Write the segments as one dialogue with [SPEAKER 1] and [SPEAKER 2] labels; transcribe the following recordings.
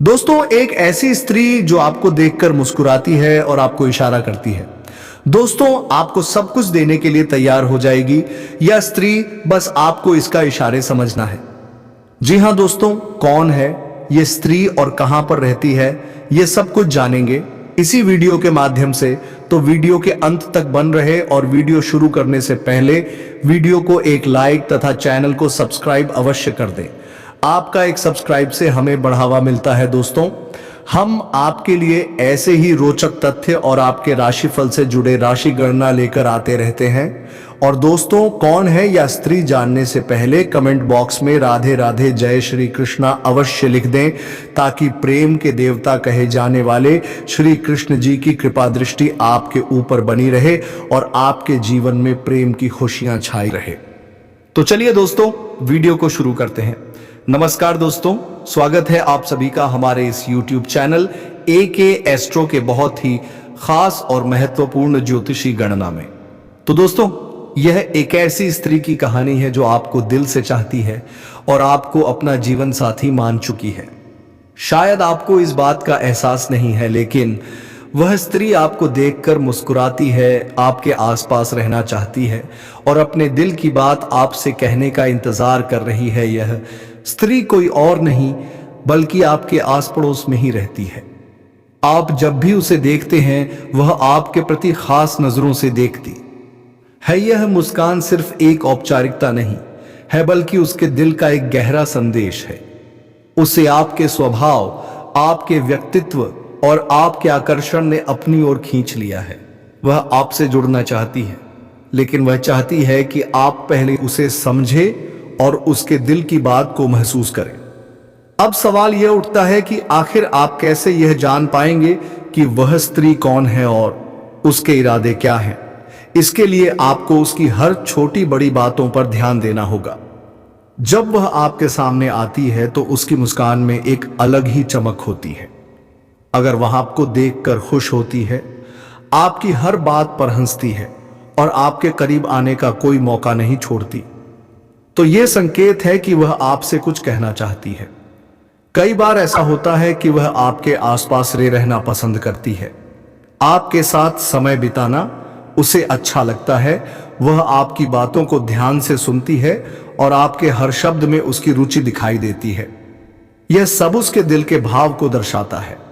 [SPEAKER 1] दोस्तों, एक ऐसी स्त्री जो आपको देखकर मुस्कुराती है और आपको इशारा करती है। दोस्तों, आपको सब कुछ देने के लिए तैयार हो जाएगी। यह स्त्री बस आपको इसका इशारे समझना है। जी हां दोस्तों, कौन है ये स्त्री और कहां पर रहती है, ये सब कुछ जानेंगे इसी वीडियो के माध्यम से। तो वीडियो के अंत तक बन रहे और वीडियो शुरू करने से पहले वीडियो को एक लाइक तथा चैनल को सब्सक्राइब अवश्य कर दें। आपका एक सब्सक्राइब से हमें बढ़ावा मिलता है। दोस्तों, हम आपके लिए ऐसे ही रोचक तथ्य और आपके राशिफल से जुड़े राशि गणना लेकर आते रहते हैं। और दोस्तों, कौन है यह स्त्री जानने से पहले कमेंट बॉक्स में राधे राधे जय श्री कृष्णा अवश्य लिख दें, ताकि प्रेम के देवता कहे जाने वाले श्री कृष्ण जी की कृपा दृष्टि आपके ऊपर बनी रहे और आपके जीवन में प्रेम की खुशियां छाई रहे। तो चलिए दोस्तों, वीडियो को शुरू करते हैं। नमस्कार दोस्तों, स्वागत है आप सभी का हमारे इस YouTube चैनल AK एस्ट्रो के बहुत ही खास और महत्वपूर्ण ज्योतिषी गणना में। तो दोस्तों, यह एक ऐसी स्त्री की कहानी है जो आपको दिल से चाहती है और आपको अपना जीवन साथी मान चुकी है। शायद आपको इस बात का एहसास नहीं है, लेकिन वह स्त्री आपको देखकर मुस्कुराती है, आपके आसपास रहना चाहती है और अपने दिल की बात आपसे कहने का इंतजार कर रही है। यह स्त्री कोई और नहीं बल्कि आपके आस पड़ोस में ही रहती है। आप जब भी उसे देखते हैं, वह आपके प्रति खास नजरों से देखती है। यह मुस्कान सिर्फ एक औपचारिकता नहीं है, बल्कि उसके दिल का एक गहरा संदेश है। उसे आपके स्वभाव, आपके व्यक्तित्व और आपके आकर्षण ने अपनी ओर खींच लिया है। वह आपसे जुड़ना चाहती है, लेकिन वह चाहती है कि आप पहले उसे समझे और उसके दिल की बात को महसूस करें। अब सवाल यह उठता है कि आखिर आप कैसे यह जान पाएंगे कि वह स्त्री कौन है और उसके इरादे क्या हैं। इसके लिए आपको उसकी हर छोटी बड़ी बातों पर ध्यान देना होगा। जब वह आपके सामने आती है तो उसकी मुस्कान में एक अलग ही चमक होती है। अगर वह आपको देखकर खुश होती है, आपकी हर बात पर हंसती है और आपके करीब आने का कोई मौका नहीं छोड़ती, तो यह संकेत है कि वह आपसे कुछ कहना चाहती है। कई बार ऐसा होता है कि वह आपके आसपास रहना पसंद करती है। आपके साथ समय बिताना उसे अच्छा लगता है। वह आपकी बातों को ध्यान से सुनती है और आपके हर शब्द में उसकी रुचि दिखाई देती है। यह सब उसके दिल के भाव को दर्शाता है।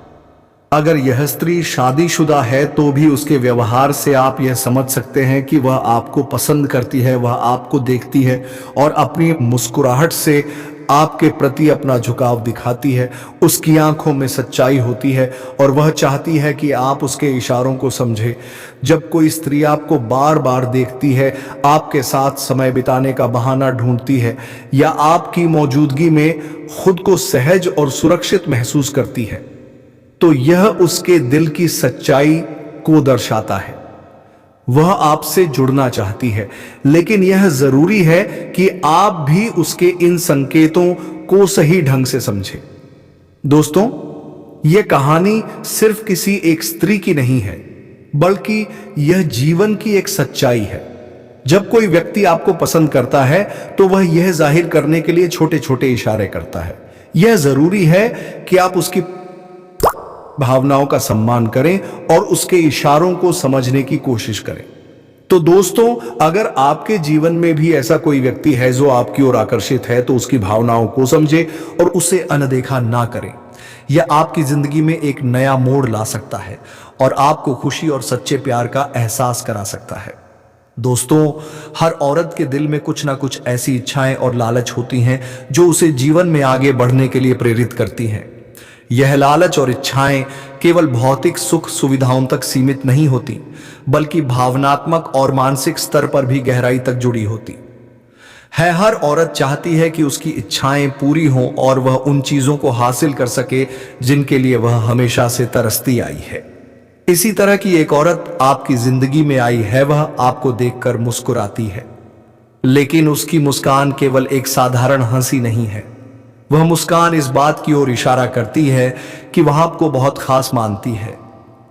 [SPEAKER 1] अगर यह स्त्री शादीशुदा है तो भी उसके व्यवहार से आप यह समझ सकते हैं कि वह आपको पसंद करती है। वह आपको देखती है और अपनी मुस्कुराहट से आपके प्रति अपना झुकाव दिखाती है। उसकी आंखों में सच्चाई होती है और वह चाहती है कि आप उसके इशारों को समझें। जब कोई स्त्री आपको बार बार देखती है, आपके साथ समय बिताने का बहाना ढूंढती है या आपकी मौजूदगी में खुद को सहज और सुरक्षित महसूस करती है, तो यह उसके दिल की सच्चाई को दर्शाता है। वह आपसे जुड़ना चाहती है, लेकिन यह जरूरी है कि आप भी उसके इन संकेतों को सही ढंग से समझें। दोस्तों, यह कहानी सिर्फ किसी एक स्त्री की नहीं है, बल्कि यह जीवन की एक सच्चाई है। जब कोई व्यक्ति आपको पसंद करता है तो वह यह जाहिर करने के लिए छोटे छोटे इशारे करता है। यह जरूरी है कि आप उसकी भावनाओं का सम्मान करें और उसके इशारों को समझने की कोशिश करें। तो दोस्तों, अगर आपके जीवन में भी ऐसा कोई व्यक्ति है जो आपकी ओर आकर्षित है, तो उसकी भावनाओं को समझें और उसे अनदेखा ना करें। यह आपकी जिंदगी में एक नया मोड़ ला सकता है और आपको खुशी और सच्चे प्यार का एहसास करा सकता है। दोस्तों, हर औरत के दिल में कुछ ना कुछ ऐसी इच्छाएं और लालच होती हैं जो उसे जीवन में आगे बढ़ने के लिए प्रेरित करती हैं। यह लालच और इच्छाएं केवल भौतिक सुख सुविधाओं तक सीमित नहीं होती, बल्कि भावनात्मक और मानसिक स्तर पर भी गहराई तक जुड़ी होती है। हर औरत चाहती है कि उसकी इच्छाएं पूरी हों और वह उन चीजों को हासिल कर सके जिनके लिए वह हमेशा से तरसती आई है। इसी तरह की एक औरत आपकी जिंदगी में आई है। वह आपको देखकर मुस्कुराती है, लेकिन उसकी मुस्कान केवल एक साधारण हंसी नहीं है। वह मुस्कान इस बात की ओर इशारा करती है कि वह आपको बहुत खास मानती है।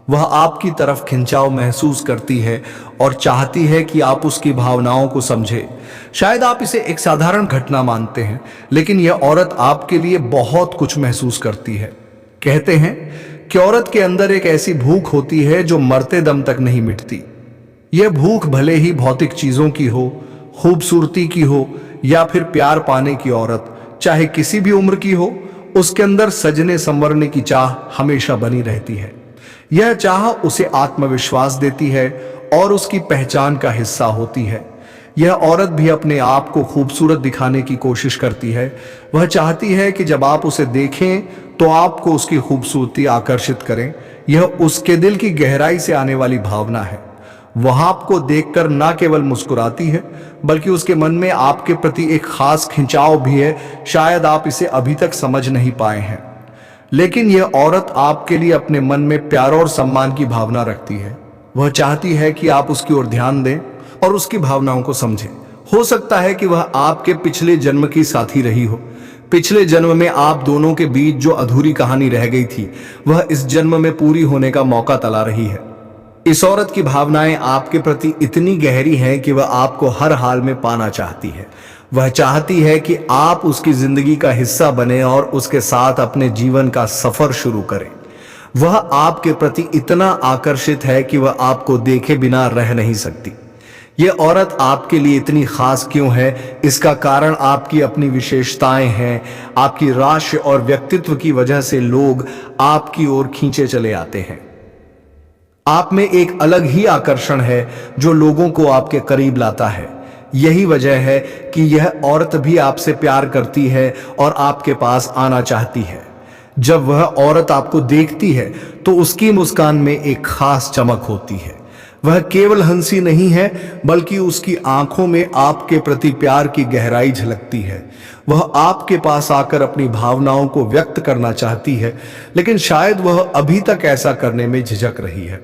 [SPEAKER 1] वह आपकी तरफ खिंचाव महसूस करती है और चाहती है कि आप उसकी भावनाओं को समझें। शायद आप इसे एक साधारण घटना मानते हैं, लेकिन यह औरत आपके लिए बहुत कुछ महसूस करती है। कहते हैं कि औरत के अंदर एक ऐसी भूख होती है जो मरते दम तक नहीं मिटती। यह भूख भले ही भौतिक चीजों की हो, खूबसूरती की हो या फिर प्यार पाने की, औरत चाहे किसी भी उम्र की हो, उसके अंदर सजने संवरने की चाह हमेशा बनी रहती है। यह चाह उसे आत्मविश्वास देती है और उसकी पहचान का हिस्सा होती है। यह औरत भी अपने आप को खूबसूरत दिखाने की कोशिश करती है। वह चाहती है कि जब आप उसे देखें तो आपको उसकी खूबसूरती आकर्षित करें। यह उसके दिल की गहराई से आने वाली भावना है। वह आपको देखकर ना केवल मुस्कुराती है, बल्कि उसके मन में आपके प्रति एक खास खिंचाव भी है। शायद आप इसे अभी तक समझ नहीं पाए हैं, लेकिन यह औरत आपके लिए अपने मन में प्यार और सम्मान की भावना रखती है। वह चाहती है कि आप उसकी ओर ध्यान दें और उसकी भावनाओं को समझें। हो सकता है कि वह आपके पिछले जन्म की साथी रही हो। पिछले जन्म में आप दोनों के बीच जो अधूरी कहानी रह गई थी, वह इस जन्म में पूरी होने का मौका तला रही है। इस औरत की भावनाएं आपके प्रति इतनी गहरी हैं कि वह आपको हर हाल में पाना चाहती है। वह चाहती है कि आप उसकी जिंदगी का हिस्सा बने और उसके साथ अपने जीवन का सफर शुरू करें। वह आपके प्रति इतना आकर्षित है कि वह आपको देखे बिना रह नहीं सकती। यह औरत आपके लिए इतनी खास क्यों है? इसका कारण आपकी अपनी विशेषताएं हैं। आपकी राशि और व्यक्तित्व की वजह से लोग आपकी ओर खींचे चले आते हैं। आप में एक अलग ही आकर्षण है जो लोगों को आपके करीब लाता है। यही वजह है कि यह औरत भी आपसे प्यार करती है और आपके पास आना चाहती है। जब वह औरत आपको देखती है तो उसकी मुस्कान में एक खास चमक होती है। वह केवल हंसी नहीं है, बल्कि उसकी आंखों में आपके प्रति प्यार की गहराई झलकती है। वह आपके पास आकर अपनी भावनाओं को व्यक्त करना चाहती है, लेकिन शायद वह अभी तक ऐसा करने में झिझक रही है।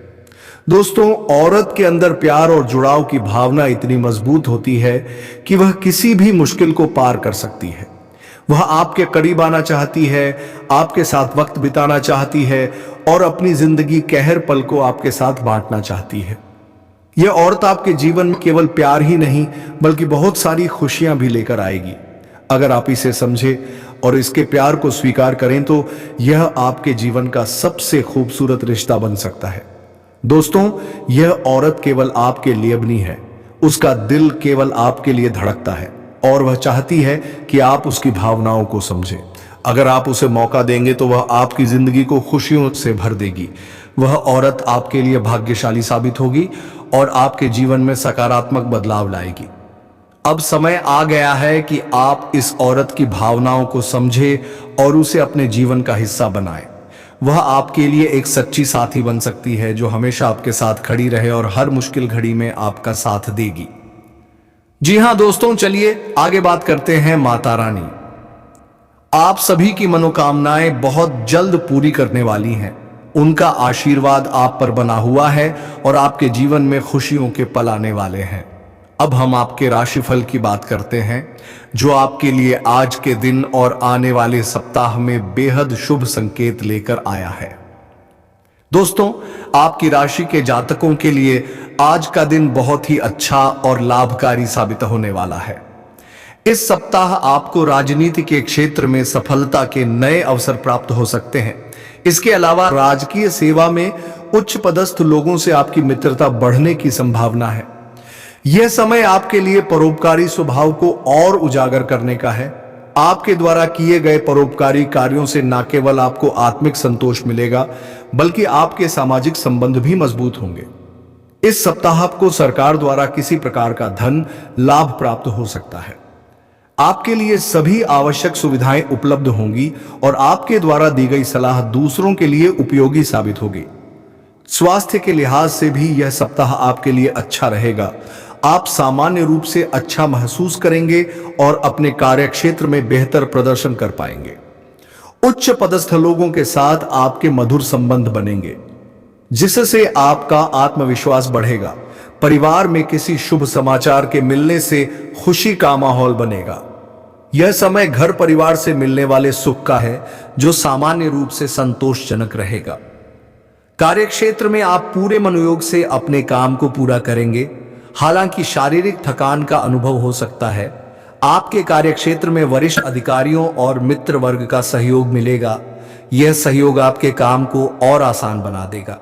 [SPEAKER 1] दोस्तों, औरत के अंदर प्यार और जुड़ाव की भावना इतनी मजबूत होती है कि वह किसी भी मुश्किल को पार कर सकती है। वह आपके करीब आना चाहती है, आपके साथ वक्त बिताना चाहती है और अपनी जिंदगी के हर पल को आपके साथ बांटना चाहती है। यह औरत आपके जीवन में केवल प्यार ही नहीं, बल्कि बहुत सारी खुशियां भी लेकर आएगी। अगर आप इसे समझें और इसके प्यार को स्वीकार करें तो यह आपके जीवन का सबसे खूबसूरत रिश्ता बन सकता है। दोस्तों, यह औरत केवल आपके लिए बनी है। उसका दिल केवल आपके लिए धड़कता है और वह चाहती है कि आप उसकी भावनाओं को समझें। अगर आप उसे मौका देंगे तो वह आपकी जिंदगी को खुशियों से भर देगी। वह औरत आपके लिए भाग्यशाली साबित होगी और आपके जीवन में सकारात्मक बदलाव लाएगी। अब समय आ गया है कि आप इस औरत की भावनाओं को समझें और उसे अपने जीवन का हिस्सा बनाएं। वह आपके लिए एक सच्ची साथी बन सकती है जो हमेशा आपके साथ खड़ी रहे और हर मुश्किल घड़ी में आपका साथ देगी। जी हां दोस्तों, चलिए आगे बात करते हैं माता रानी। आप सभी की मनोकामनाएं बहुत जल्द पूरी करने वाली हैं। उनका आशीर्वाद आप पर बना हुआ है और आपके जीवन में खुशियों के पल आने वाले हैं। अब हम आपके राशिफल की बात करते हैं, जो आपके लिए आज के दिन और आने वाले सप्ताह में बेहद शुभ संकेत लेकर आया है। दोस्तों, आपकी राशि के जातकों के लिए आज का दिन बहुत ही अच्छा और लाभकारी साबित होने वाला है। इस सप्ताह आपको राजनीति के क्षेत्र में सफलता के नए अवसर प्राप्त हो सकते हैं। इसके अलावा राजकीय सेवा में उच्च पदस्थ लोगों से आपकी मित्रता बढ़ने की संभावना है। यह समय आपके लिए परोपकारी स्वभाव को और उजागर करने का है। आपके द्वारा किए गए परोपकारी कार्यों से न केवल आपको आत्मिक संतोष मिलेगा, बल्कि आपके सामाजिक संबंध भी मजबूत होंगे। इस सप्ताह आपको सरकार द्वारा किसी प्रकार का धन लाभ प्राप्त हो सकता है। आपके लिए सभी आवश्यक सुविधाएं उपलब्ध होंगी और आपके द्वारा दी गई सलाह दूसरों के लिए उपयोगी साबित होगी। स्वास्थ्य के लिहाज से भी यह सप्ताह आपके लिए अच्छा रहेगा। आप सामान्य रूप से अच्छा महसूस करेंगे और अपने कार्यक्षेत्र में बेहतर प्रदर्शन कर पाएंगे। उच्च पदस्थ लोगों के साथ आपके मधुर संबंध बनेंगे, जिससे आपका आत्मविश्वास बढ़ेगा। परिवार में किसी शुभ समाचार के मिलने से खुशी का माहौल बनेगा। यह समय घर परिवार से मिलने वाले सुख का है, जो सामान्य रूप से संतोषजनक रहेगा। कार्यक्षेत्र में आप पूरे मनोयोग से अपने काम को पूरा करेंगे। हालांकि शारीरिक थकान का अनुभव हो सकता है। आपके कार्यक्षेत्र में वरिष्ठ अधिकारियों और मित्र वर्ग का सहयोग मिलेगा। यह सहयोग आपके काम को और आसान बना देगा।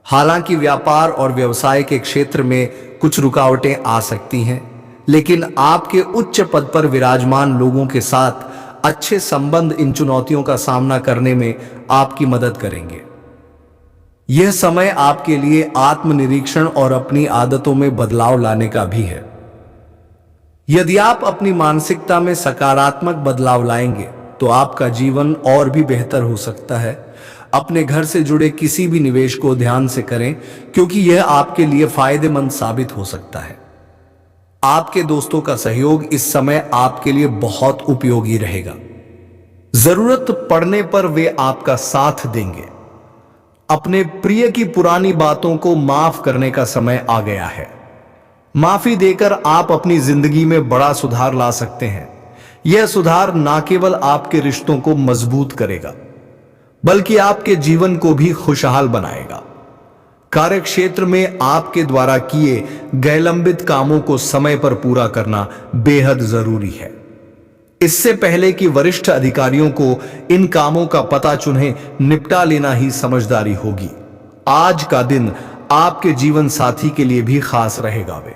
[SPEAKER 1] हालांकि व्यापार और व्यवसाय के क्षेत्र में कुछ रुकावटें आ सकती हैं, लेकिन आपके उच्च पद पर विराजमान लोगों के साथ अच्छे संबंध इन चुनौतियों का सामना करने में आपकी मदद करेंगे। यह समय आपके लिए आत्मनिरीक्षण और अपनी आदतों में बदलाव लाने का भी है। यदि आप अपनी मानसिकता में सकारात्मक बदलाव लाएंगे तो आपका जीवन और भी बेहतर हो सकता है। अपने घर से जुड़े किसी भी निवेश को ध्यान से करें, क्योंकि यह आपके लिए फायदेमंद साबित हो सकता है। आपके दोस्तों का सहयोग इस समय आपके लिए बहुत उपयोगी रहेगा। जरूरत पड़ने पर वे आपका साथ देंगे। अपने प्रिय की पुरानी बातों को माफ करने का समय आ गया है। माफी देकर आप अपनी जिंदगी में बड़ा सुधार ला सकते हैं। यह सुधार न केवल आपके रिश्तों को मजबूत करेगा, बल्कि आपके जीवन को भी खुशहाल बनाएगा। कार्यक्षेत्र में आपके द्वारा किए गए लंबित कामों को समय पर पूरा करना बेहद जरूरी है। इससे पहले कि वरिष्ठ अधिकारियों को इन कामों का पता चुन्हें निपटा लेना ही समझदारी होगी। आज का दिन आपके जीवन साथी के लिए भी खास रहेगा। वे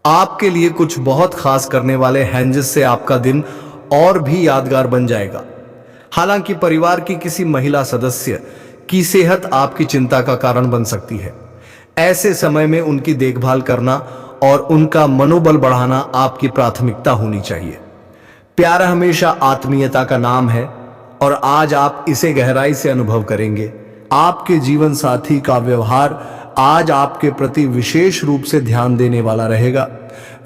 [SPEAKER 1] आपके लिए कुछ बहुत खास करने वाले हैं, जिससे आपका दिन और भी यादगार बन जाएगा। हालांकि परिवार की किसी महिला सदस्य की सेहत आपकी चिंता का कारण बन सकती है। ऐसे समय में उनकी देखभाल करना और उनका मनोबल बढ़ाना आपकी प्राथमिकता होनी चाहिए। प्यार हमेशा आत्मीयता का नाम है और आज आप इसे गहराई से अनुभव करेंगे। आपके जीवन साथी का व्यवहार आज आपके प्रति विशेष रूप से ध्यान देने वाला रहेगा।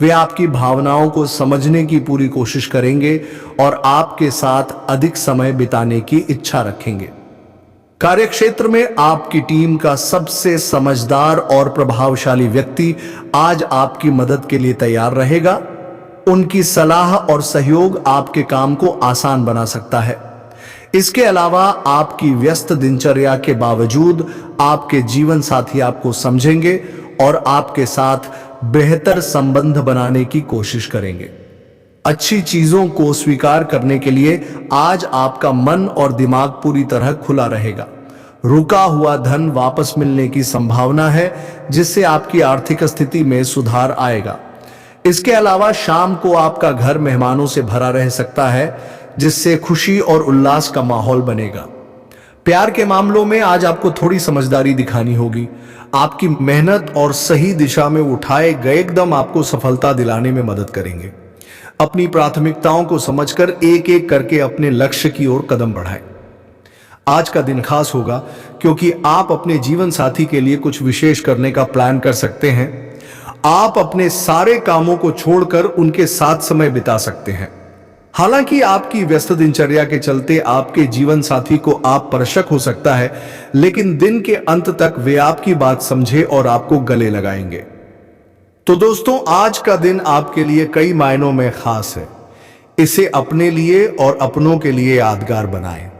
[SPEAKER 1] वे आपकी भावनाओं को समझने की पूरी कोशिश करेंगे और आपके साथ अधिक समय बिताने की इच्छा रखेंगे। कार्यक्षेत्र में आपकी टीम का सबसे समझदार और प्रभावशाली व्यक्ति आज आपकी मदद के लिए तैयार रहेगा। उनकी सलाह और सहयोग आपके काम को आसान बना सकता है। इसके अलावा आपकी व्यस्त दिनचर्या के बावजूद आपके जीवन साथी आपको समझेंगे और आपके साथ बेहतर संबंध बनाने की कोशिश करेंगे। अच्छी चीजों को स्वीकार करने के लिए आज आपका मन और दिमाग पूरी तरह खुला रहेगा। रुका हुआ धन वापस मिलने की संभावना है, जिससे आपकी आर्थिक स्थिति में सुधार आएगा। इसके अलावा शाम को आपका घर मेहमानों से भरा रह सकता है, जिससे खुशी और उल्लास का माहौल बनेगा। प्यार के मामलों में आज आपको थोड़ी समझदारी दिखानी होगी। आपकी मेहनत और सही दिशा में उठाए गए कदम आपको सफलता दिलाने में मदद करेंगे। अपनी प्राथमिकताओं को समझकर एक एक करके अपने लक्ष्य की ओर कदम बढ़ाएं। आज का दिन खास होगा, क्योंकि आप अपने जीवन साथी के लिए कुछ विशेष करने का प्लान कर सकते हैं। आप अपने सारे कामों को छोड़कर उनके साथ समय बिता सकते हैं। हालांकि आपकी व्यस्त दिनचर्या के चलते आपके जीवन साथी को आप पर शक हो सकता है, लेकिन दिन के अंत तक वे आपकी बात समझे और आपको गले लगाएंगे। तो दोस्तों, आज का दिन आपके लिए कई मायनों में खास है। इसे अपने लिए और अपनों के लिए यादगार बनाएं।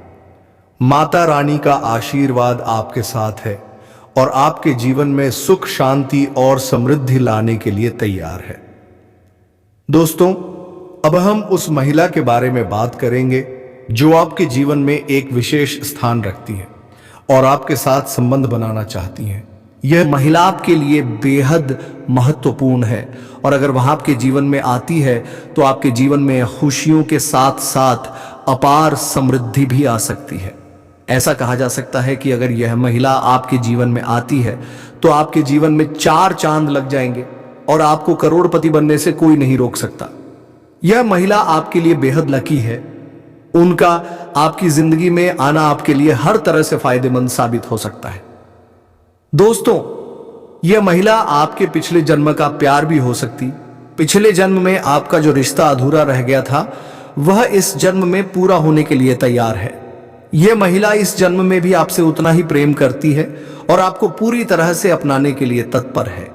[SPEAKER 1] माता रानी का आशीर्वाद आपके साथ है और आपके जीवन में सुख, शांति और समृद्धि लाने के लिए तैयार है। दोस्तों, अब हम उस महिला के बारे में बात करेंगे जो आपके जीवन में एक विशेष स्थान रखती है और आपके साथ संबंध बनाना चाहती हैं। यह महिला आपके लिए बेहद महत्वपूर्ण है और अगर वह आपके जीवन में आती है तो आपके जीवन में खुशियों के साथ साथ अपार समृद्धि भी आ सकती है। ऐसा कहा जा सकता है कि अगर यह महिला आपके जीवन में आती है तो आपके जीवन में 4 चांद लग जाएंगे और आपको करोड़पति बनने से कोई नहीं रोक सकता। यह महिला आपके लिए बेहद लकी है। उनका आपकी जिंदगी में आना आपके लिए हर तरह से फायदेमंद साबित हो सकता है। दोस्तों, यह महिला आपके पिछले जन्म का प्यार भी हो सकती। पिछले जन्म में आपका जो रिश्ता अधूरा रह गया था, वह इस जन्म में पूरा होने के लिए तैयार है। यह महिला इस जन्म में भी आपसे उतना ही प्रेम करती है और आपको पूरी तरह से अपनाने के लिए तत्पर है।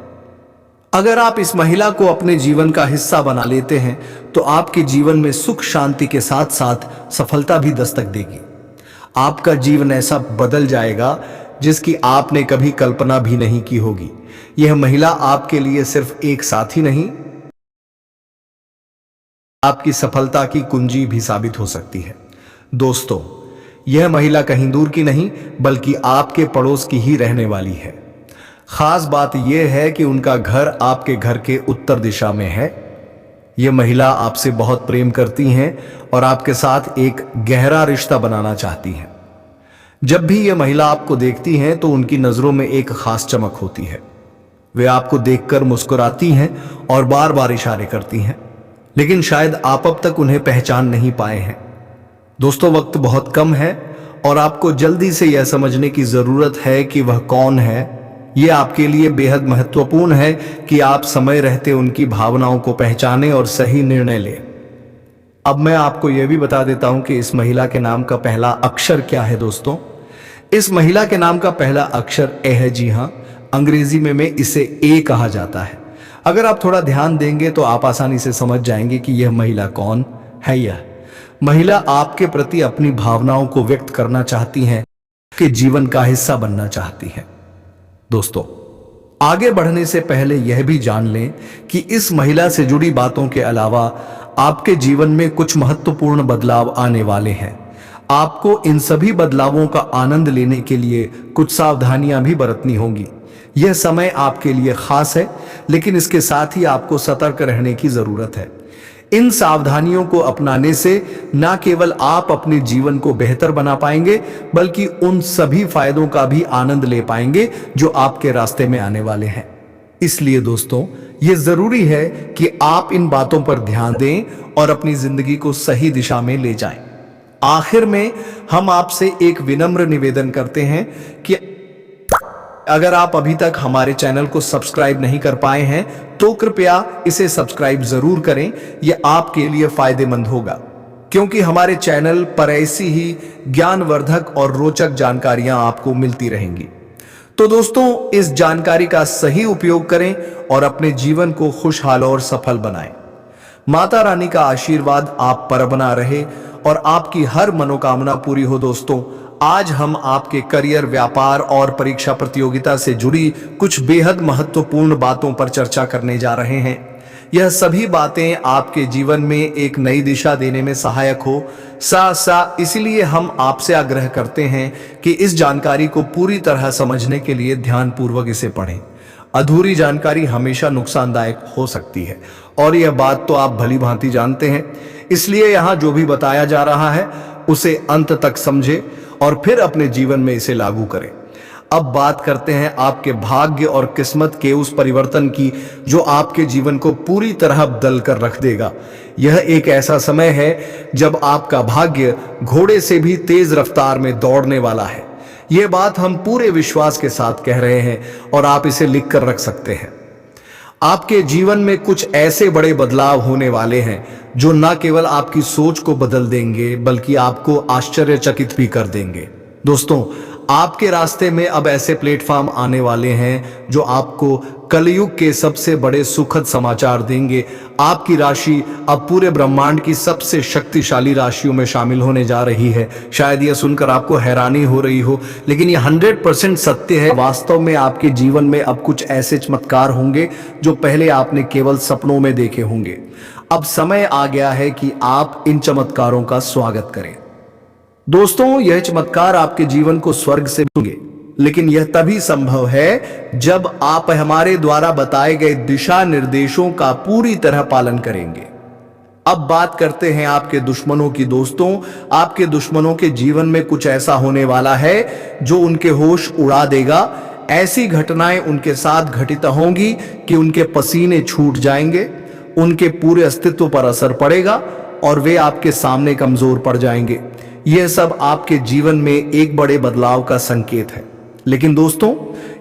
[SPEAKER 1] अगर आप इस महिला को अपने जीवन का हिस्सा बना लेते हैं तो आपके जीवन में सुख, शांति के साथ साथ सफलता भी दस्तक देगी। आपका जीवन ऐसा बदल जाएगा जिसकी आपने कभी कल्पना भी नहीं की होगी। यह महिला आपके लिए सिर्फ एक साथी नहीं, आपकी सफलता की कुंजी भी साबित हो सकती है। दोस्तों, यह महिला कहीं दूर की नहीं बल्कि आपके पड़ोस की ही रहने वाली है। खास बात यह है कि उनका घर आपके घर के उत्तर दिशा में है। यह महिला आपसे बहुत प्रेम करती हैं और आपके साथ एक गहरा रिश्ता बनाना चाहती हैं। जब भी यह महिला आपको देखती हैं तो उनकी नजरों में एक खास चमक होती है। वे आपको देखकर मुस्कुराती हैं और बार बार इशारे करती हैं, लेकिन शायद आप अब तक उन्हें पहचान नहीं पाए हैं। दोस्तों, वक्त बहुत कम है और आपको जल्दी से यह समझने की जरूरत है कि वह कौन है। यह आपके लिए बेहद महत्वपूर्ण है कि आप समय रहते उनकी भावनाओं को पहचानें और सही निर्णय लें। अब मैं आपको यह भी बता देता हूं कि इस महिला के नाम का पहला अक्षर क्या है। दोस्तों, इस महिला के नाम का पहला अक्षर ए है। जी हां, अंग्रेजी में इसे ए कहा जाता है। अगर आप थोड़ा ध्यान देंगे तो आप आसानी से समझ जाएंगे कि यह महिला कौन है। यह महिला आपके प्रति अपनी भावनाओं को व्यक्त करना चाहती हैं, कि जीवन का हिस्सा बनना चाहती है। दोस्तों, आगे बढ़ने से पहले यह भी जान लें कि इस महिला से जुड़ी बातों के अलावा आपके जीवन में कुछ महत्वपूर्ण बदलाव आने वाले हैं। आपको इन सभी बदलावों का आनंद लेने के लिए कुछ सावधानियां भी बरतनी होंगी। यह समय आपके लिए खास है, लेकिन इसके साथ ही आपको सतर्क रहने की जरूरत है। इन सावधानियों को अपनाने से न केवल आप अपने जीवन को बेहतर बना पाएंगे, बल्कि उन सभी फायदों का भी आनंद ले पाएंगे जो आपके रास्ते में आने वाले हैं। इसलिए दोस्तों, यह जरूरी है कि आप इन बातों पर ध्यान दें और अपनी जिंदगी को सही दिशा में ले जाएं। आखिर में हम आपसे एक विनम्र निवेदन करते हैं कि अगर आप अभी तक हमारे चैनल को सब्सक्राइब नहीं कर पाए हैं तो कृपया इसे सब्सक्राइब जरूर करें। यह आपके लिए फायदेमंद होगा, क्योंकि हमारे चैनल पर ऐसी ही ज्ञानवर्धक और रोचक जानकारियां आपको मिलती रहेंगी। तो दोस्तों, इस जानकारी का सही उपयोग करें और अपने जीवन को खुशहाल और सफल बनाएं। माता रानी का आशीर्वाद आप पर बना रहे और आपकी हर मनोकामना पूरी हो। दोस्तों, आज हम आपके करियर, व्यापार और परीक्षा प्रतियोगिता से जुड़ी कुछ बेहद महत्वपूर्ण बातों पर चर्चा करने जा रहे हैं। यह सभी बातें आपके जीवन में एक नई दिशा देने में सहायक हो। साथ इसलिए हम आपसे आग्रह करते हैं कि इस जानकारी को पूरी तरह समझने के लिए ध्यानपूर्वक इसे पढ़ें। अधूरी जानकारी हमेशा नुकसानदायक हो सकती है और यह बात तो आप भली भांति जानते हैं। इसलिए यहां जो भी बताया जा रहा है उसे अंत तक समझें और फिर अपने जीवन में इसे लागू करें। अब बात करते हैं आपके भाग्य और किस्मत के उस परिवर्तन की जो आपके जीवन को पूरी तरह बदल कर रख देगा। यह एक ऐसा समय है जब आपका भाग्य घोड़े से भी तेज रफ्तार में दौड़ने वाला है। यह बात हम पूरे विश्वास के साथ कह रहे हैं और आप इसे लिख कर रख सकते हैं। आपके जीवन में कुछ ऐसे बड़े बदलाव होने वाले हैं जो न केवल आपकी सोच को बदल देंगे बल्कि आपको आश्चर्यचकित भी कर देंगे। दोस्तों, आपके रास्ते में अब ऐसे प्लेटफॉर्म आने वाले हैं जो आपको कलयुग के सबसे बड़े सुखद समाचार देंगे। आपकी राशि अब पूरे ब्रह्मांड की सबसे शक्तिशाली राशियों में शामिल होने जा रही है। शायद यह सुनकर आपको हैरानी हो रही हो, लेकिन यह 100% सत्य है। वास्तव में आपके जीवन में अब कुछ ऐसे चमत्कार होंगे जो पहले आपने केवल सपनों में देखे होंगे। अब समय आ गया है कि आप इन चमत्कारों का स्वागत करें। दोस्तों, यह चमत्कार आपके जीवन को स्वर्ग से मिलेंगे, लेकिन यह तभी संभव है जब आप हमारे द्वारा बताए गए दिशा निर्देशों का पूरी तरह पालन करेंगे। अब बात करते हैं आपके दुश्मनों की। दोस्तों, आपके दुश्मनों के जीवन में कुछ ऐसा होने वाला है जो उनके होश उड़ा देगा। ऐसी घटनाएं उनके साथ घटित होंगी कि उनके पसीने छूट जाएंगे, उनके पूरे अस्तित्व पर असर पड़ेगा और वे आपके सामने कमजोर पड़ जाएंगे। यह सब आपके जीवन में एक बड़े बदलाव का संकेत है। लेकिन दोस्तों,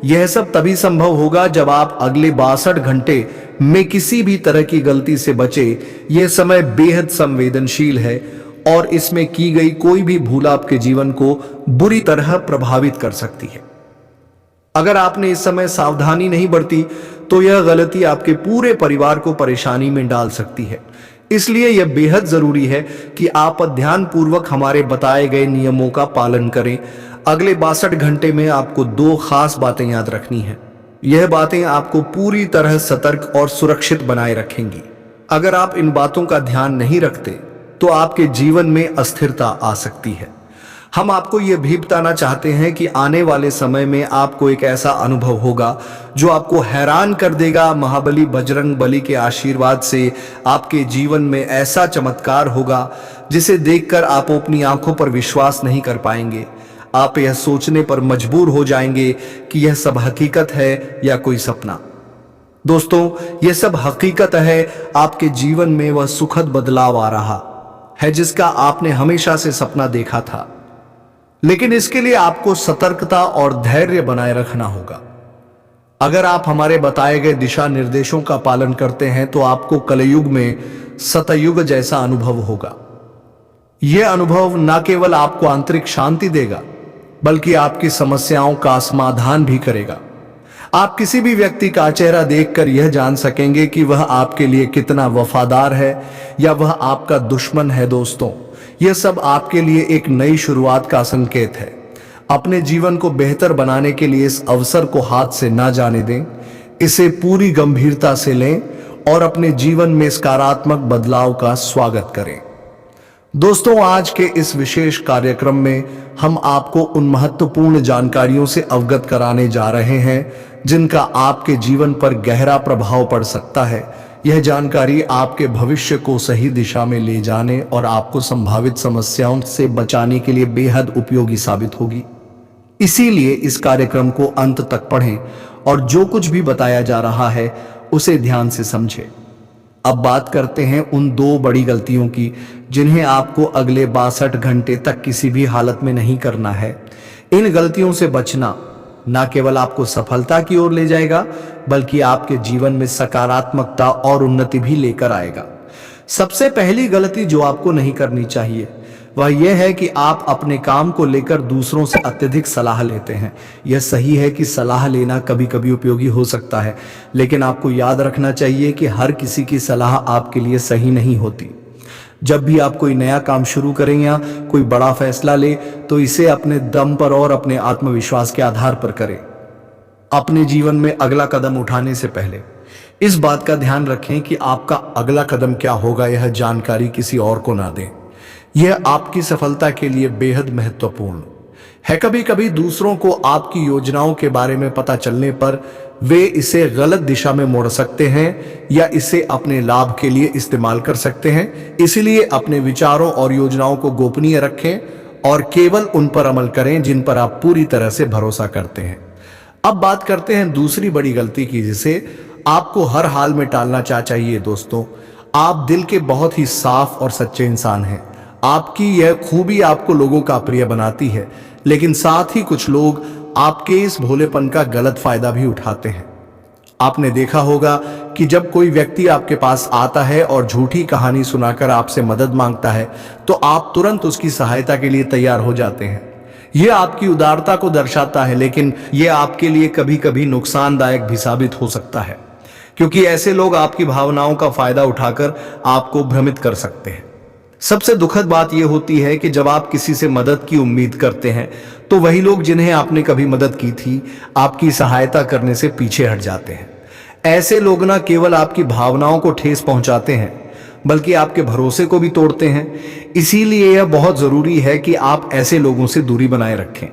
[SPEAKER 1] यह सब तभी संभव होगा जब आप अगले 62 घंटे में किसी भी तरह की गलती से बचे। यह समय बेहद संवेदनशील है और इसमें की गई कोई भी भूल आपके जीवन को बुरी तरह प्रभावित कर सकती है। अगर आपने इस समय सावधानी नहीं बरती तो यह गलती आपके पूरे परिवार को परेशानी में डाल सकती है। इसलिए यह बेहद जरूरी है कि आप ध्यानपूर्वक हमारे बताए गए नियमों का पालन करें। अगले 62 घंटे में आपको 2 खास बातें याद रखनी है। यह बातें आपको पूरी तरह सतर्क और सुरक्षित बनाए रखेंगी। अगर आप इन बातों का ध्यान नहीं रखते तो आपके जीवन में अस्थिरता आ सकती है। हम आपको यह भी बताना चाहते हैं कि आने वाले समय में आपको एक ऐसा अनुभव होगा जो आपको हैरान कर देगा। महाबली बजरंग बली के आशीर्वाद से आपके जीवन में ऐसा चमत्कार होगा जिसे देखकर आप अपनी आंखों पर विश्वास नहीं कर पाएंगे। आप यह सोचने पर मजबूर हो जाएंगे कि यह सब हकीकत है या कोई सपना। दोस्तों, यह सब हकीकत है। आपके जीवन में वह सुखद बदलाव आ रहा है जिसका आपने हमेशा से सपना देखा था, लेकिन इसके लिए आपको सतर्कता और धैर्य बनाए रखना होगा। अगर आप हमारे बताए गए दिशा निर्देशों का पालन करते हैं तो आपको कलयुग में सतयुग जैसा अनुभव होगा। यह अनुभव न केवल आपको आंतरिक शांति देगा बल्कि आपकी समस्याओं का समाधान भी करेगा। आप किसी भी व्यक्ति का चेहरा देखकर यह जान सकेंगे कि वह आपके लिए कितना वफादार है या वह आपका दुश्मन है। दोस्तों, यह सब आपके लिए एक नई शुरुआत का संकेत है। अपने जीवन को बेहतर बनाने के लिए इस अवसर को हाथ से ना जाने दें। इसे पूरी गंभीरता से लें और अपने जीवन में सकारात्मक बदलाव का स्वागत करें। दोस्तों, आज के इस विशेष कार्यक्रम में हम आपको उन महत्वपूर्ण जानकारियों से अवगत कराने जा रहे हैं जिनका आपके जीवन पर गहरा प्रभाव पड़ सकता है। यह जानकारी आपके भविष्य को सही दिशा में ले जाने और आपको संभावित समस्याओं से बचाने के लिए बेहद उपयोगी साबित होगी। इसीलिए इस कार्यक्रम को अंत तक पढ़ें और जो कुछ भी बताया जा रहा है उसे ध्यान से समझें। अब बात करते हैं उन 2 बड़ी गलतियों की जिन्हें आपको अगले 62 घंटे तक किसी भी हालत में नहीं करना है। इन गलतियों से बचना न केवल आपको सफलता की ओर ले जाएगा बल्कि आपके जीवन में सकारात्मकता और उन्नति भी लेकर आएगा। सबसे पहली गलती जो आपको नहीं करनी चाहिए वह यह है कि आप अपने काम को लेकर दूसरों से अत्यधिक सलाह लेते हैं। यह सही है कि सलाह लेना कभी कभी उपयोगी हो सकता है, लेकिन आपको याद रखना चाहिए कि हर किसी की सलाह आपके लिए सही नहीं होती। जब भी आप कोई नया काम शुरू करें या कोई बड़ा फैसला ले तो इसे अपने दम पर और अपने आत्मविश्वास के आधार पर करें। अपने जीवन में अगला कदम उठाने से पहले इस बात का ध्यान रखें कि आपका अगला कदम क्या होगा। यह जानकारी किसी और को ना दें। यह आपकी सफलता के लिए बेहद महत्वपूर्ण है। कभी कभी दूसरों को आपकी योजनाओं के बारे में पता चलने पर वे इसे गलत दिशा में मोड़ सकते हैं या इसे अपने लाभ के लिए इस्तेमाल कर सकते हैं। इसलिए अपने विचारों और योजनाओं को गोपनीय रखें और केवल उन पर अमल करें जिन पर आप पूरी तरह से भरोसा करते हैं। अब बात करते हैं दूसरी बड़ी गलती की जिसे आपको हर हाल में टालना चाहिए। दोस्तों, आप दिल के बहुत ही साफ और सच्चे इंसान हैं। आपकी यह खूबी आपको लोगों का प्रिय बनाती है, लेकिन साथ ही कुछ लोग आपके इस भोलेपन का गलत फायदा भी उठाते हैं। आपने देखा होगा कि जब कोई व्यक्ति आपके पास आता है और झूठी कहानी सुनाकर आपसे मदद मांगता है तो आप तुरंत उसकी सहायता के लिए तैयार हो जाते हैं। यह आपकी उदारता को दर्शाता है, लेकिन यह आपके लिए कभी कभी नुकसानदायक भी साबित हो सकता है, क्योंकि ऐसे लोग आपकी भावनाओं का फायदा उठाकर आपको भ्रमित कर सकते हैं। सबसे दुखद बात यह होती है कि जब आप किसी से मदद की उम्मीद करते हैं तो वही लोग जिन्हें आपने कभी मदद की थी आपकी सहायता करने से पीछे हट जाते हैं। ऐसे लोग न केवल आपकी भावनाओं को ठेस पहुंचाते हैं बल्कि आपके भरोसे को भी तोड़ते हैं। इसीलिए यह बहुत जरूरी है कि आप ऐसे लोगों से दूरी बनाए रखें।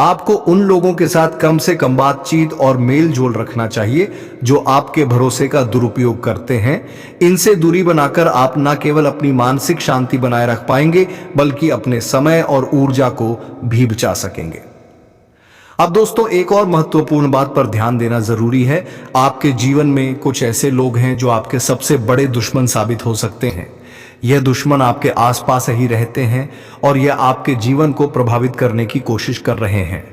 [SPEAKER 1] आपको उन लोगों के साथ कम से कम बातचीत और मेल जोल रखना चाहिए जो आपके भरोसे का दुरुपयोग करते हैं। इनसे दूरी बनाकर आप न केवल अपनी मानसिक शांति बनाए रख पाएंगे बल्कि अपने समय और ऊर्जा को भी बचा सकेंगे। अब दोस्तों, एक और महत्वपूर्ण बात पर ध्यान देना जरूरी है। आपके जीवन में कुछ ऐसे लोग हैं जो आपके सबसे बड़े दुश्मन साबित हो सकते हैं। यह दुश्मन आपके आसपास ही रहते हैं और यह आपके जीवन को प्रभावित करने की कोशिश कर रहे हैं।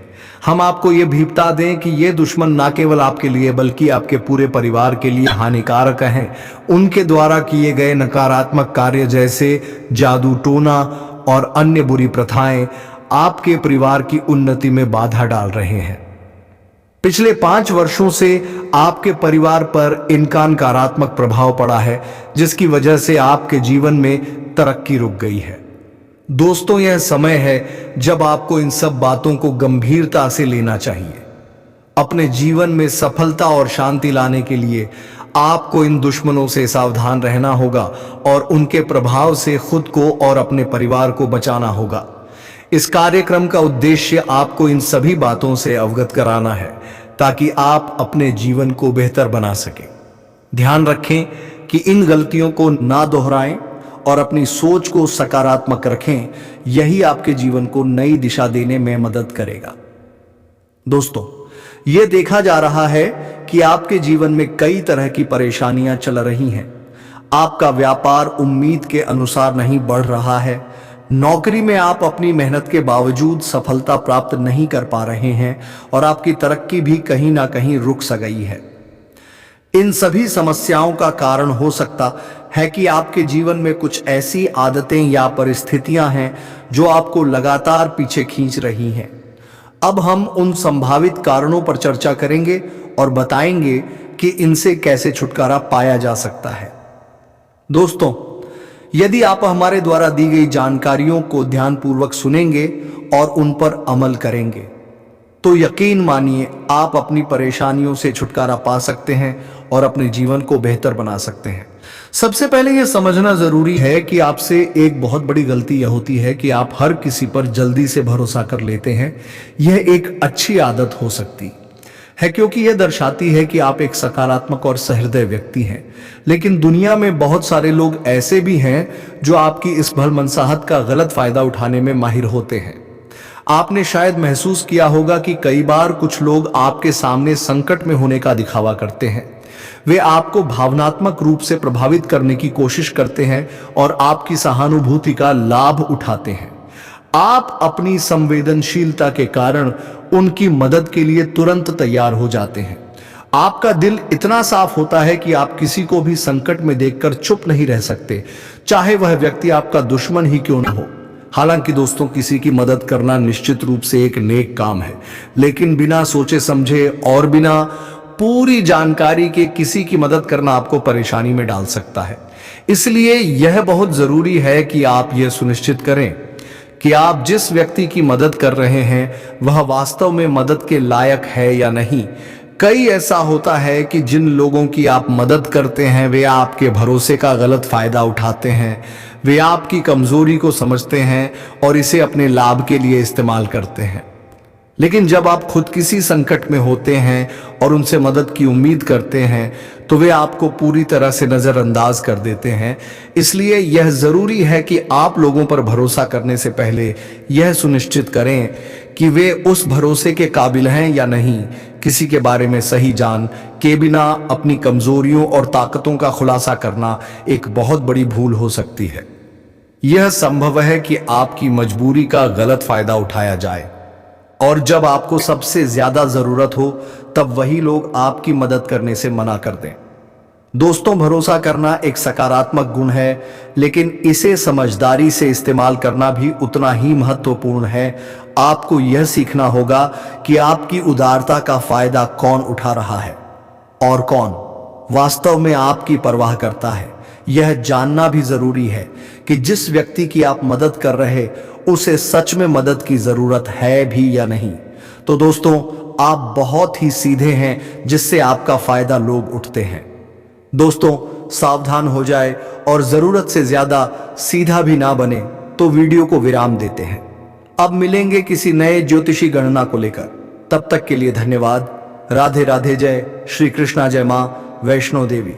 [SPEAKER 1] हम आपको यह भी बता दें कि ये दुश्मन न केवल आपके लिए बल्कि आपके पूरे परिवार के लिए हानिकारक हैं। उनके द्वारा किए गए नकारात्मक कार्य जैसे जादू टोना और अन्य बुरी प्रथाएं आपके परिवार की उन्नति में बाधा डाल रहे हैं। पिछले 5 वर्षों से आपके परिवार पर इनका नकारात्मक प्रभाव पड़ा है जिसकी वजह से आपके जीवन में तरक्की रुक गई है। दोस्तों, यह समय है जब आपको इन सब बातों को गंभीरता से लेना चाहिए। अपने जीवन में सफलता और शांति लाने के लिए आपको इन दुश्मनों से सावधान रहना होगा और उनके प्रभाव से खुद को और अपने परिवार को बचाना होगा। इस कार्यक्रम का उद्देश्य आपको इन सभी बातों से अवगत कराना है ताकि आप अपने जीवन को बेहतर बना सकें। ध्यान रखें कि इन गलतियों को ना दोहराएं और अपनी सोच को सकारात्मक रखें। यही आपके जीवन को नई दिशा देने में मदद करेगा। दोस्तों, यह देखा जा रहा है कि आपके जीवन में कई तरह की परेशानियां चल रही हैं। आपका व्यापार उम्मीद के अनुसार नहीं बढ़ रहा है। नौकरी में आप अपनी मेहनत के बावजूद सफलता प्राप्त नहीं कर पा रहे हैं और आपकी तरक्की भी कहीं ना कहीं रुक सा गई है। इन सभी समस्याओं का कारण हो सकता है कि आपके जीवन में कुछ ऐसी आदतें या परिस्थितियां हैं जो आपको लगातार पीछे खींच रही हैं। अब हम उन संभावित कारणों पर चर्चा करेंगे और बताएंगे कि इनसे कैसे छुटकारा पाया जा सकता है। दोस्तों, यदि आप हमारे द्वारा दी गई जानकारियों को ध्यानपूर्वक सुनेंगे और उन पर अमल करेंगे तो यकीन मानिए आप अपनी परेशानियों से छुटकारा पा सकते हैं और अपने जीवन को बेहतर बना सकते हैं। सबसे पहले यह समझना जरूरी है कि आपसे एक बहुत बड़ी गलती यह होती है कि आप हर किसी पर जल्दी से भरोसा कर लेते हैं। यह एक अच्छी आदत हो सकती है क्योंकि यह दर्शाती है कि आप एक सकारात्मक और सहृदय व्यक्ति हैं। लेकिन दुनिया में बहुत सारे लोग ऐसे भी हैं जो आपकी इस भलमनसाहत का गलत फायदा उठाने में माहिर होते हैं। आपने शायद महसूस किया होगा कि कई बार कुछ लोग आपके सामने संकट में होने का दिखावा करते हैं। वे आपको भावनात्मक रूप से प्रभावित करने की कोशिश करते हैं और आपकी सहानुभूति का लाभ उठाते हैं। आप अपनी संवेदनशीलता के कारण उनकी मदद के लिए तुरंत तैयार हो जाते हैं। आपका दिल इतना साफ होता है कि आप किसी को भी संकट में देखकर चुप नहीं रह सकते, चाहे वह व्यक्ति आपका दुश्मन ही क्यों न हो। हालांकि दोस्तों, किसी की मदद करना निश्चित रूप से एक नेक काम है, लेकिन बिना सोचे समझे और बिना पूरी जानकारी के किसी की मदद करना आपको परेशानी में डाल सकता है। इसलिए यह बहुत जरूरी है कि आप यह सुनिश्चित करें कि आप जिस व्यक्ति की मदद कर रहे हैं वह वास्तव में मदद के लायक है या नहीं। कई ऐसा होता है कि जिन लोगों की आप मदद करते हैं वे आपके भरोसे का गलत फायदा उठाते हैं। वे आपकी कमजोरी को समझते हैं और इसे अपने लाभ के लिए इस्तेमाल करते हैं। लेकिन जब आप खुद किसी संकट में होते हैं और उनसे मदद की उम्मीद करते हैं तो वे आपको पूरी तरह से नजरअंदाज कर देते हैं। इसलिए यह जरूरी है कि आप लोगों पर भरोसा करने से पहले यह सुनिश्चित करें कि वे उस भरोसे के काबिल हैं या नहीं। किसी के बारे में सही जान के बिना अपनी कमजोरियों और ताकतों का खुलासा करना एक बहुत बड़ी भूल हो सकती है। यह संभव है कि आपकी मजबूरी का गलत फायदा उठाया जाए और जब आपको सबसे ज्यादा जरूरत हो तब वही लोग आपकी मदद करने से मना कर दें। दोस्तों, भरोसा करना एक सकारात्मक गुण है, लेकिन इसे समझदारी से इस्तेमाल करना भी उतना ही महत्वपूर्ण है। आपको यह सीखना होगा कि आपकी उदारता का फायदा कौन उठा रहा है और कौन वास्तव में आपकी परवाह करता है। यह जानना भी जरूरी है कि जिस व्यक्ति की आप मदद कर रहे उसे सच में मदद की जरूरत है भी या नहीं। तो दोस्तों, आप बहुत ही सीधे हैं जिससे आपका फायदा लोग उठते हैं। दोस्तों, सावधान हो जाए और जरूरत से ज्यादा सीधा भी ना बने तो वीडियो को विराम देते हैं। अब मिलेंगे किसी नए ज्योतिषी गणना को लेकर। तब तक के लिए धन्यवाद। राधे राधे। जय श्री कृष्णा। जय मां वैष्णो देवी।